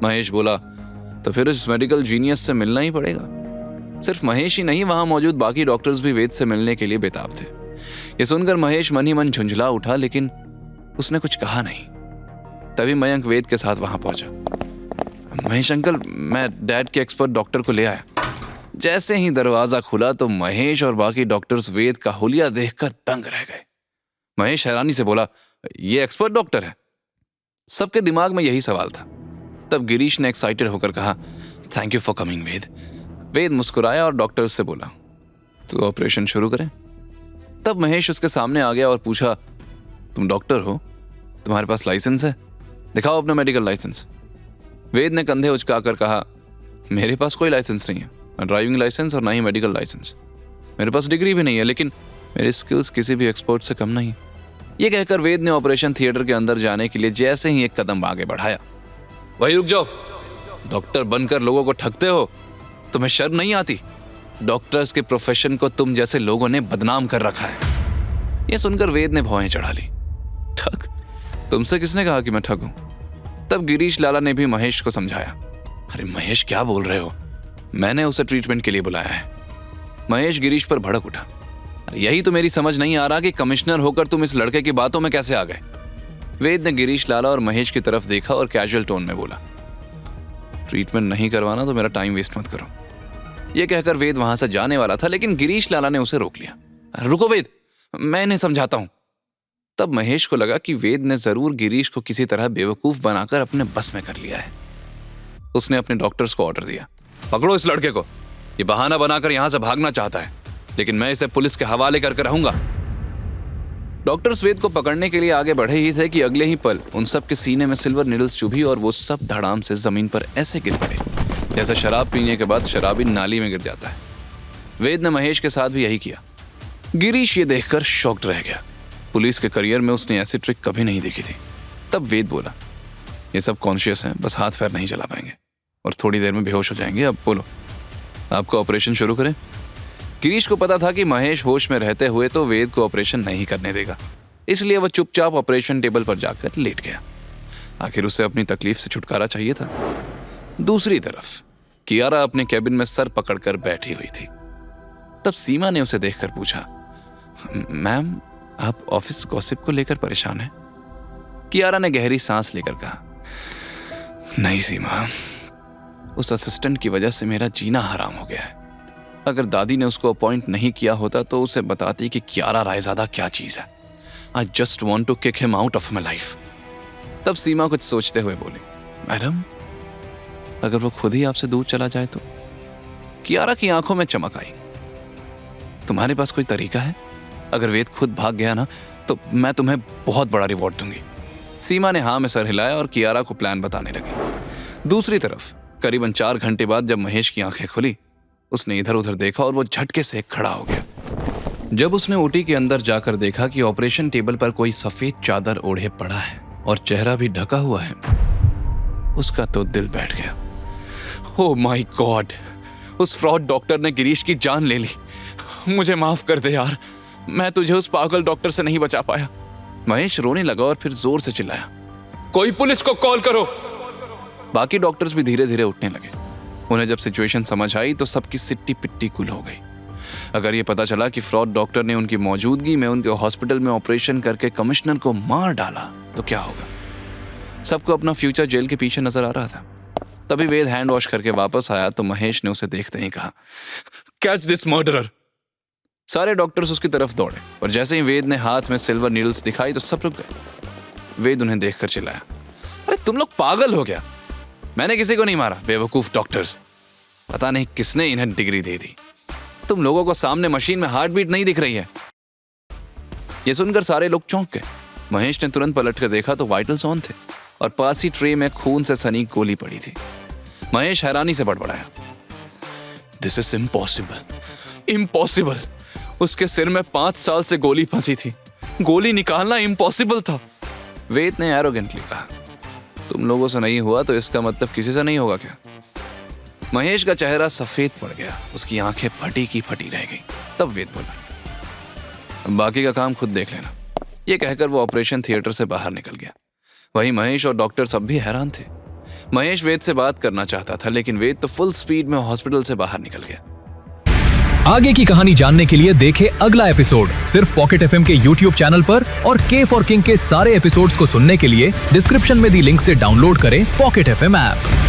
महेश बोला, तो फिर इस मेडिकल जीनियस से मिलना ही पड़ेगा। सिर्फ महेश ही नहीं, वहां मौजूद बाकी डॉक्टर्स भी वेद से मिलने के लिए बेताब थे। ये सुनकर महेश मन ही मन झुंझला उठा, लेकिन उसने कुछ कहा नहीं। तभी मयंक वेद के साथ वहां पहुंचा। महेश अंकल, मैं डैड के एक्सपर्ट डॉक्टर को ले आया। जैसे ही दरवाजा खुला तो महेश और बाकी डॉक्टर्स वेद का हुलिया देखकर दंग रह गए। महेश हैरानी से बोला, ये एक्सपर्ट डॉक्टर है? सबके दिमाग में यही सवाल था। तब गिरीश ने एक्साइटेड होकर कहा, थैंक यू फॉर कमिंग वेद। वेद मुस्कुराया और डॉक्टर से बोला, तो ऑपरेशन शुरू करें। तब महेश उसके सामने आ गया और पूछा, तुम डॉक्टर हो? तुम्हारे पास लाइसेंस है? दिखाओ अपना मेडिकल लाइसेंस। वेद ने कंधे उचकाकर कहा, मेरे पास कोई लाइसेंस नहीं है, ना ड्राइविंग लाइसेंस और ना ही मेडिकल लाइसेंस। मेरे पास डिग्री भी नहीं है, लेकिन मेरी स्किल्स किसी भी एक्सपर्ट से कम नहीं। ये कहकर वेद ने ऑपरेशन थिएटर के अंदर जाने के लिए जैसे ही एक कदम आगे बढ़ाया, वहीं रुक जाओ। डॉक्टर बनकर लोगों को ठगते हो, तुम्हें शर्म नहीं आती? डॉक्टर्स के प्रोफेशन को तुम जैसे लोगों ने बदनाम कर रखा है। यह सुनकर वेद ने भौहें चढ़ा ली। ठग? तुमसे किसने कहा कि मैं ठग हूं? तब गिरीश लाला ने भी महेश को समझाया, अरे महेश, क्या बोल रहे हो? मैंने उसे ट्रीटमेंट के लिए बुलाया है। महेश गिरीश पर भड़क उठा, अरे यही तो मेरी समझ नहीं आ रहा कि कमिश्नर होकर तुम इस लड़के की बातों में कैसे आ गए। वेद ने गिरीश लाला और महेश की तरफ देखा और कैजुअल टोन में बोला, ट्रीटमेंट नहीं करवाना तो मेरा टाइम वेस्ट मत करो। यह कहकर वेद वहां से जाने वाला था, लेकिन गिरीश लाला ने उसे रोक लिया। रुको वेद, मैं इन्हें समझाता हूं। तब महेश को लगा कि वेद ने जरूर गिरीश को किसी तरह बेवकूफ बनाकर अपने बस में कर लिया है। उसने अपने डॉक्टर्स को ऑर्डर दिया, पकड़ो इस लड़के को। ये बहाना बनाकर यहां से भागना चाहता है, लेकिन मैं इसे पुलिस के हवाले करके रहूंगा। डॉक्टर्स वेद को पकड़ने के लिए आगे बढ़े ही थे कि अगले ही पल उन सब के सीने में सिल्वर नीडल्स चुभी और वो सब धड़ाम से जमीन पर ऐसे गिर पड़े जैसे शराब पीने के बाद शराबी नाली में गिर जाता है। वेद ने महेश के साथ भी यही किया। गिरीश ये देखकर शॉक्ड रह गया। पुलिस के करियर में उसने ऐसी ट्रिक कभी नहीं देखी थी। तब वेद बोला, ये सब कॉन्शियस हैं, बस हाथ पैर नहीं चला पाएंगे और थोड़ी देर में बेहोश हो जाएंगे। अब बोलो, आपको ऑपरेशन शुरू करें? गिरीश को पता था कि महेश होश में रहते हुए तो वेद को ऑपरेशन नहीं करने देगा, इसलिए वह चुपचाप ऑपरेशन टेबल पर जाकर लेट गया। आखिर उसे अपनी तकलीफ से छुटकारा चाहिए था। दूसरी तरफ कियारा अपने कैबिन में सर पकड़कर बैठी हुई थी। तब सीमा ने उसे देखकर पूछा, मैम, आप ऑफिस गॉसिप को लेकर परेशान हैं? कियारा ने गहरी सांस लेकर कहा, नहीं सीमा, उस असिस्टेंट की वजह से मेरा जीना हराम हो गया है। अगर दादी ने उसको अपॉइंट नहीं किया होता तो उसे बताती कि कियारा रायजादा क्या चीज है। I just want to kick him out of my life. तब सीमा कुछ सोचते हुए बोली, मैडम, अगर वो खुद ही आपसे दूर चला जाए तो? कियारा की आंखों में चमक आई। तुम्हारे पास कोई तरीका है? अगर वेद खुद भाग गया ना तो मैं तुम्हें बहुत बड़ा रिवॉर्ड दूंगी। सीमा ने हाँ में सर हिलाया और कियारा को प्लान बताने लगी। दूसरी तरफ करीबन 4 घंटे बाद जब महेश की आंखें खुली, उसने इधर उधर देखा और वो झटके से खड़ा हो गया। जब उसने ओटी के अंदर जाकर देखा कि ऑपरेशन टेबल पर कोई सफेद चादर ओढ़े पड़ा है और चेहरा भी ढका हुआ है, उसका तो दिल बैठ गया। ओह माय गॉड, उस फ्रॉड डॉक्टर ने गिरीश की जान ले ली। मुझे माफ कर दे यार, मैं तुझे उस पागल डॉक्टर से नहीं बचा पाया। महेश रोने लगा और फिर जोर से चिल्लाया, कोई पुलिस को कॉल करो। बाकी डॉक्टर्स भी धीरे धीरे उठने लगे। उन्हें जब सिचुएशन समझ आई तो सबकी सिट्टी पिट्टी गुल हो गई। अगर ये पता चला कि फ्रॉड डॉक्टर ने उनकी मौजूदगी में उनके हॉस्पिटल में ऑपरेशन करके कमिश्नर को मार डाला तो क्या होगा। सबको अपना फ्यूचर जेल के पीछे नजर आ रहा था। तभी वेद हैंड वॉश करके वापस आया तो महेश ने उसे देखते ही कहा, कैच दिस मर्डरर। सारे डॉक्टर्स उसकी तरफ दौड़े और जैसे ही वेद ने हाथ में सिल्वर नीडल्स दिखाई तो सब रुक गए। वेद उन्हें देखकर चिल्लाया, अरे तुम लोग पागल हो गया? मैंने किसी को नहीं मारा, बेवकूफ डॉक्टर्स। पता नहीं किसने इन्हें डिग्री दे दी। तुम लोगों को सामने मशीन में हार्ट बीट नहीं दिख रही है? यह सुनकर सारे लोग चौंक गए। महेश ने तुरंत पलट कर देखा तो वाइटल्स ऑन थे और पास ही ट्रे में खून से सनी गोली पड़ी थी। महेश हैरानी से बड़बड़ाया, दिस इज इम्पॉसिबल, इम्पॉसिबल। उसके सिर में 5 साल से गोली फंसी थी, गोली निकालना इम्पॉसिबल था। वेद ने एरोगेंटली कहा, तुम लोगों से नहीं हुआ तो इसका मतलब किसी से नहीं होगा क्या? महेश का चेहरा सफेद पड़ गया, उसकी आंखें फटी की फटी रह गई। तब वेद बोला, बाकी का काम खुद देख लेना। यह कहकर वो ऑपरेशन थिएटर से बाहर निकल गया। वहीं महेश और डॉक्टर सब भी हैरान थे। महेश वेद से बात करना चाहता था, लेकिन वेद तो फुल स्पीड में हॉस्पिटल से बाहर निकल गया। आगे की कहानी जानने के लिए देखें अगला एपिसोड सिर्फ पॉकेट एफएम के यूट्यूब चैनल पर, और के फॉर किंग के सारे एपिसोड्स को सुनने के लिए डिस्क्रिप्शन में दी लिंक से डाउनलोड करें पॉकेट एफएम ऐप।